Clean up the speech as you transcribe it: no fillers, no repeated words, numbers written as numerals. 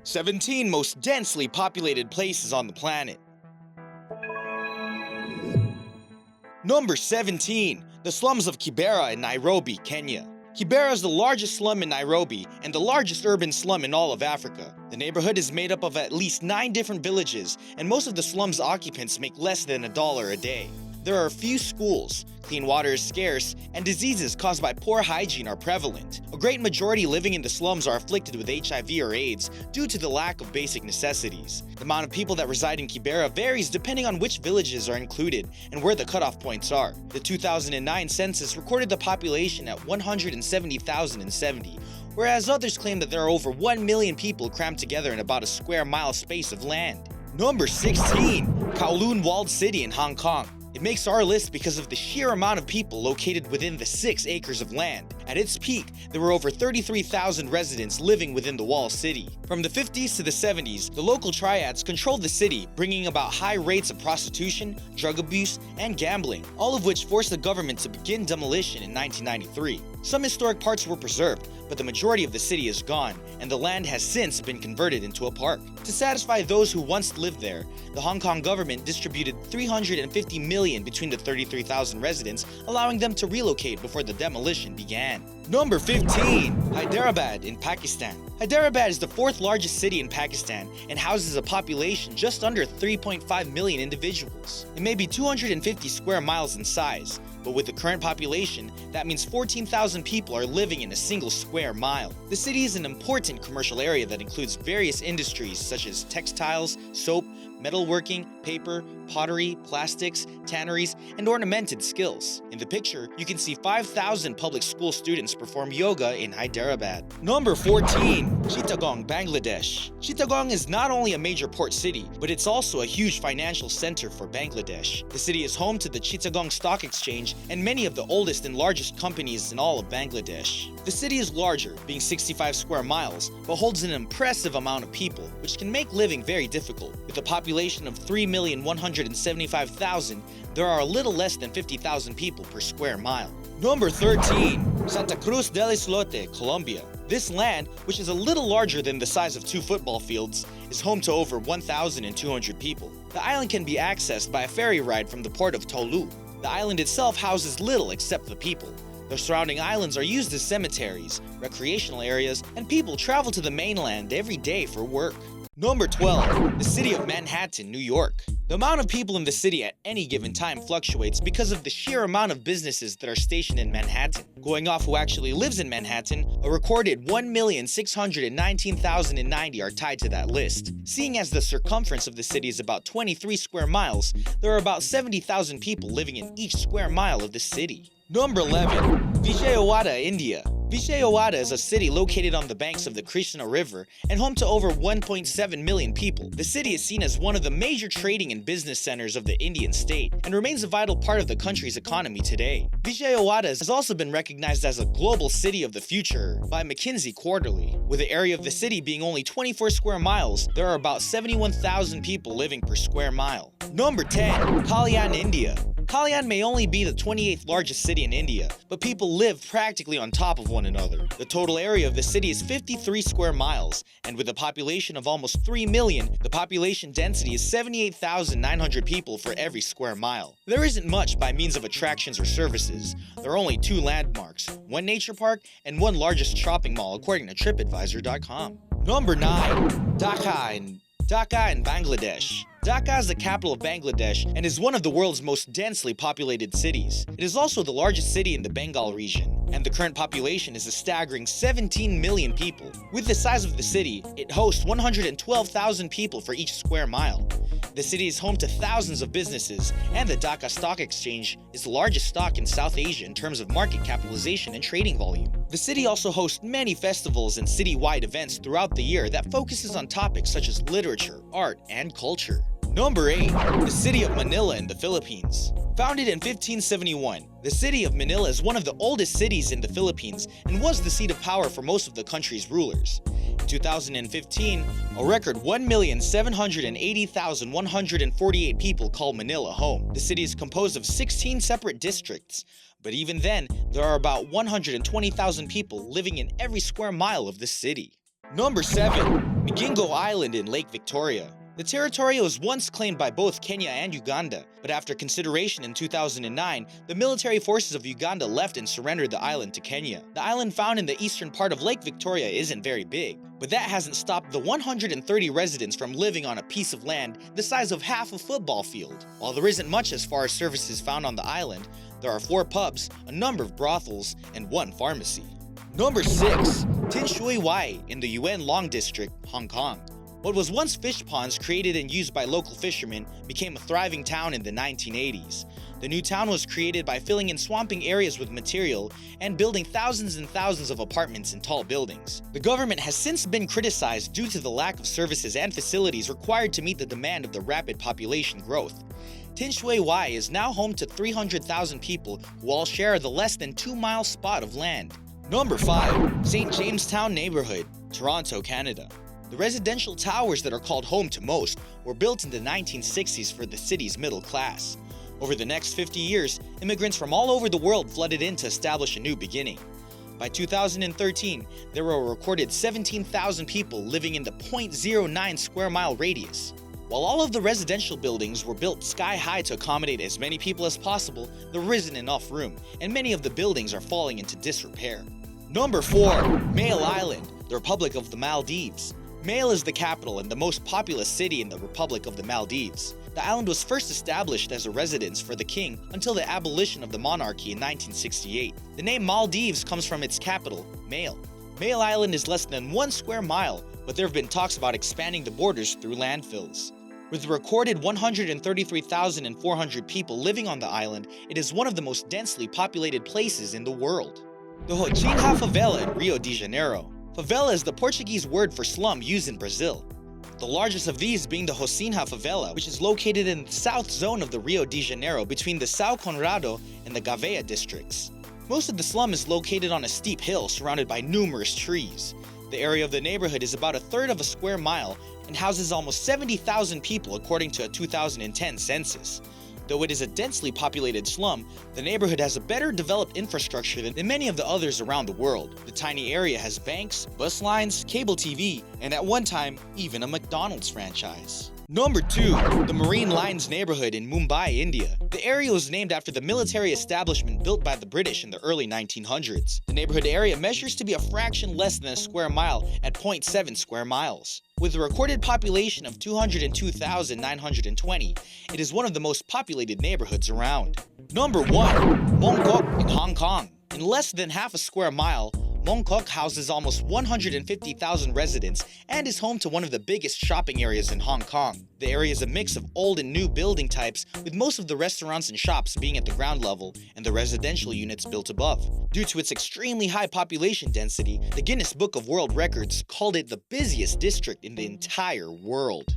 17 most densely populated places on the planet. Number 17. The slums of Kibera in Nairobi, Kenya. Kibera is the largest slum in Nairobi and the largest urban slum in all of Africa. The neighborhood is made up of at least 9 different villages, and most of the slum's occupants make less than $1 a day. There are few schools, clean water is scarce, and diseases caused by poor hygiene are prevalent. A great majority living in the slums are afflicted with HIV or AIDS due to the lack of basic necessities. The amount of people that reside in Kibera varies depending on which villages are included and where the cutoff points are. The 2009 census recorded the population at 170,070, whereas others claim that there are over 1 million people crammed together in about a square mile space of land. Number 16. Kowloon Walled City in Hong Kong. It makes our list because of the sheer amount of people located within the 6 acres of land. At its peak, there were over 33,000 residents living within the walled city. From the 50s to the 70s, the local triads controlled the city, bringing about high rates of prostitution, drug abuse, and gambling, all of which forced the government to begin demolition in 1993. Some historic parts were preserved, but the majority of the city is gone, and the land has since been converted into a park. To satisfy those who once lived there, the Hong Kong government distributed $350 million between the 33,000 residents, allowing them to relocate before the demolition began. Number 15. Hyderabad in Pakistan. Hyderabad is the 4th largest city in Pakistan and houses a population just under 3.5 million individuals. It may be 250 square miles in size, but with the current population, that means 14,000 people are living in a single square mile. The city is an important commercial area that includes various industries such as textiles, soap, metalworking, paper, pottery, plastics, tanneries, and ornamented skills. In the picture, you can see 5,000 public school students perform yoga in Hyderabad. Number 14. Chittagong, Bangladesh. Chittagong is not only a major port city, but it's also a huge financial center for Bangladesh. The city is home to the Chittagong Stock Exchange and many of the oldest and largest companies in all of Bangladesh. The city is larger, being 65 square miles, but holds an impressive amount of people, which can make living very difficult. With a population of 3,175,000, there are a little less than 50,000 people per square mile. Number 13. Santa Cruz del Islote, Colombia. This land, which is a little larger than the size of 2 football fields, is home to over 1,200 people. The island can be accessed by a ferry ride from the port of Kowloon. The island itself houses little except the people. The surrounding islands are used as cemeteries, recreational areas, and people travel to the mainland every day for work. Number 12. The city of Manhattan, New York. The amount of people in the city at any given time fluctuates because of the sheer amount of businesses that are stationed in Manhattan. Going off who actually lives in Manhattan, a recorded 1,619,090 are tied to that list. Seeing as the circumference of the city is about 23 square miles, there are about 70,000 people living in each square mile of the city. Number 11. Vijayawada, India. Vijayawada is a city located on the banks of the Krishna River and home to over 1.7 million people. The city is seen as one of the major trading and business centers of the Indian state and remains a vital part of the country's economy today. Vijayawada has also been recognized as a global city of the future by McKinsey Quarterly. With the area of the city being only 24 square miles, there are about 71,000 people living per square mile. Number 10. Kalyan, India. Kalyan may only be the 28th largest city in India, but people live practically on top of one another. The total area of the city is 53 square miles, and with a population of almost 3 million, the population density is 78,900 people for every square mile. There isn't much by means of attractions or services. There are only 2 landmarks, 1 nature park and 1 largest shopping mall according to TripAdvisor.com. Number 9. Dhaka in Bangladesh. Dhaka is the capital of Bangladesh and is one of the world's most densely populated cities. It is also the largest city in the Bengal region, and the current population is a staggering 17 million people. With the size of the city, it hosts 112,000 people for each square mile. The city is home to thousands of businesses, and the Dhaka Stock Exchange is the largest stock in South Asia in terms of market capitalization and trading volume. The city also hosts many festivals and city-wide events throughout the year that focuses on topics such as literature, art, and culture. Number 8. The city of Manila in the Philippines. Founded in 1571, the city of Manila is one of the oldest cities in the Philippines and was the seat of power for most of the country's rulers. In 2015, a record 1,780,148 people called Manila home. The city is composed of 16 separate districts, but even then, there are about 120,000 people living in every square mile of the city. Number 7. Cango Island in Lake Victoria. The territory was once claimed by both Kenya and Uganda, but after consideration in 2009, the military forces of Uganda left and surrendered the island to Kenya. The island found in the eastern part of Lake Victoria isn't very big, but that hasn't stopped the 130 residents from living on a piece of land the size of half a football field. While there isn't much as far as services found on the island, there are 4 pubs, a number of brothels, and 1 pharmacy. Number 6. Shui Wai in the Yuen Long District, Hong Kong. What was once fish ponds created and used by local fishermen became a thriving town in the 1980s. The new town was created by filling in swamping areas with material and building thousands and thousands of apartments and tall buildings. The government has since been criticized due to the lack of services and facilities required to meet the demand of the rapid population growth. Shui Wai is now home to 300,000 people who all share the less than 2-mile spot of land. Number 5. St. Jamestown Neighbourhood, Toronto, Canada. The residential towers that are called home to most were built in the 1960s for the city's middle class. Over the next 50 years, immigrants from all over the world flooded in to establish a new beginning. By 2013, there were a recorded 17,000 people living in the 0.09 square mile radius. While all of the residential buildings were built sky high to accommodate as many people as possible, there isn't enough room, and many of the buildings are falling into disrepair. Number 4. Maldives Island, the Republic of the Maldives. Maldives is the capital and the most populous city in the Republic of the Maldives. The island was first established as a residence for the king until the abolition of the monarchy in 1968. The name Maldives comes from its capital, Male. Male Island is less than 1 square mile, but there have been talks about expanding the borders through landfills. With a recorded 133,400 people living on the island, it is one of the most densely populated places in the world. The Hochinha favela in Rio de Janeiro. Favela is the Portuguese word for slum used in Brazil. The largest of these being the Hochinha favela, which is located in the south zone of the Rio de Janeiro between the São Conrado and the Gavea districts. Most of the slum is located on a steep hill surrounded by numerous trees. The area of the neighborhood is about 1/3 of a square mile and houses almost 70,000 people according to a 2010 census. Though it is a densely populated slum, the neighborhood has a better developed infrastructure than many of the others around the world. The tiny area has banks, bus lines, cable TV, and at one time, even a McDonald's franchise. Number 2. The Marine Lines neighborhood in Mumbai, India. The area was named after the military establishment built by the British in the early 1900s. The neighborhood area measures to be a fraction less than a square mile at 0.7 square miles. With a recorded population of 202,920, it is one of the most populated neighborhoods around. Number 1. Mong Kok in Hong Kong. In less than half a square mile, Mong Kok houses almost 150,000 residents and is home to one of the biggest shopping areas in Hong Kong. The area is a mix of old and new building types, with most of the restaurants and shops being at the ground level and the residential units built above. Due to its extremely high population density, the Guinness Book of World Records called it the busiest district in the entire world.